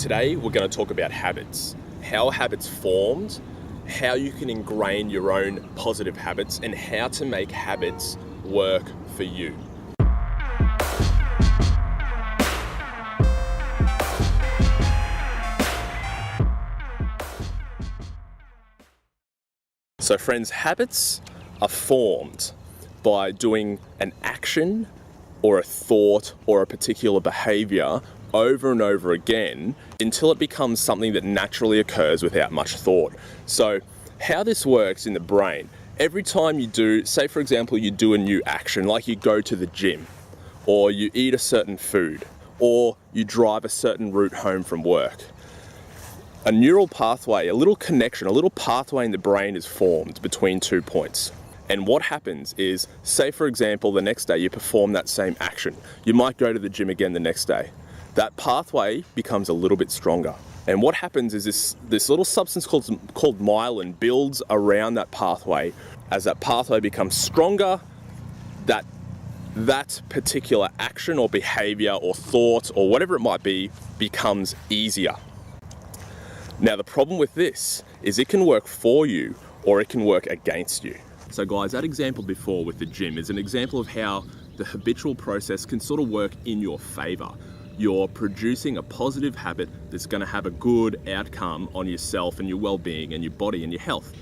Today we're going to talk about habits, how habits formed, how you can ingrain your own positive habits, and how to make habits work for you. So friends, habits are formed by doing an action or a thought or a particular behavior over and over again until it becomes something that naturally occurs without much thought. So how this works in the brain, every time you do, say for example, you do a new action, like you go to the gym, or you eat a certain food, or you drive a certain route home from work, a neural pathway, a little connection, a little pathway in the brain is formed between 2 points. And what happens is, say for example, the next day you perform that same action. You might go to the gym again the next day. That pathway becomes a little bit stronger. And what happens is this little substance called myelin builds around that pathway. As that pathway becomes stronger, that particular action or behavior or thought or whatever it might be becomes easier. Now the problem with this is it can work for you or it can work against you. So guys, that example before with the gym is an example of how the habitual process can sort of work in your favor. You're producing a positive habit that's going to have a good outcome on yourself and your well-being and your body and your health.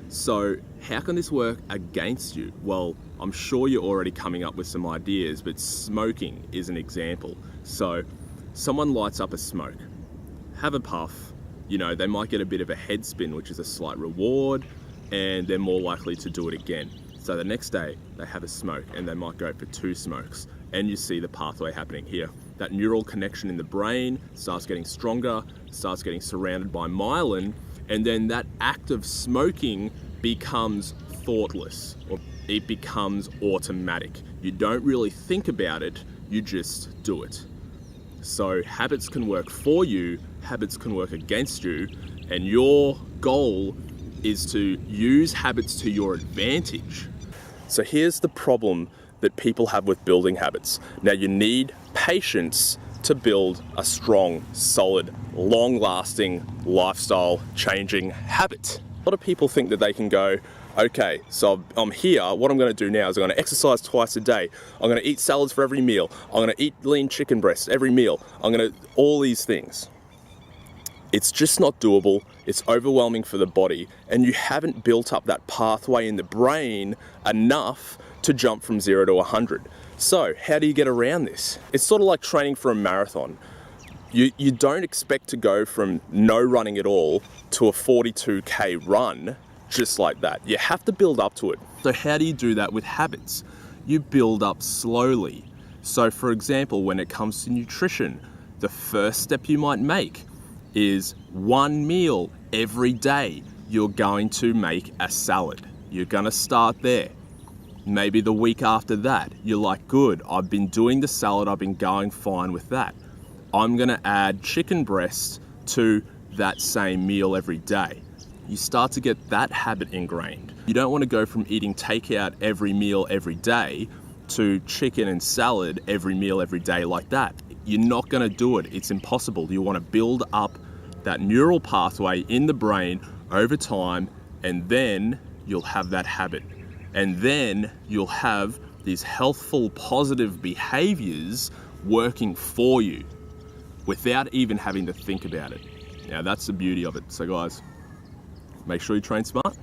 So how can this work against you? Well, I'm sure you're already coming up with some ideas, but smoking is an example. So someone lights up a smoke, have a puff, you know, they might get a bit of a head spin, which is a slight reward, and they're more likely to do it again. So the next day they have a smoke and they might go for 2 smokes, and you see the pathway happening here. That neural connection in the brain starts getting stronger, starts getting surrounded by myelin, and then that act of smoking becomes thoughtless, or it becomes automatic. You don't really think about it, you just do it. So habits can work for you, habits can work against you, and your goal is to use habits to your advantage. So here's the problem that people have with building habits. Now you need patience to build a strong, solid, long-lasting, lifestyle-changing habit. A lot of people think that they can go, okay, so I'm here, what I'm gonna do now is I'm gonna exercise twice a day, I'm gonna eat salads for every meal, I'm gonna eat lean chicken breast every meal, all these things. It's just not doable, it's overwhelming for the body, and you haven't built up that pathway in the brain enough to jump from 0 to 100. So how do you get around this? It's sort of like training for a marathon. You don't expect to go from no running at all to a 42K run just like that. You have to build up to it. So how do you do that with habits? You build up slowly. So for example, when it comes to nutrition, the first step you might make is 1 meal every day. You're going to make a salad. You're gonna start there. Maybe the week after that, you're like, good, I've been doing the salad, I've been going fine with that. I'm gonna add chicken breast to that same meal every day. You start to get that habit ingrained. You don't wanna go from eating takeout every meal every day to chicken and salad every meal every day like that. You're not gonna do it, it's impossible. You wanna build up that neural pathway in the brain over time, and then you'll have that habit. And then you'll have these healthful, positive behaviors working for you without even having to think about it. Now that's the beauty of it. So guys, make sure you train smart,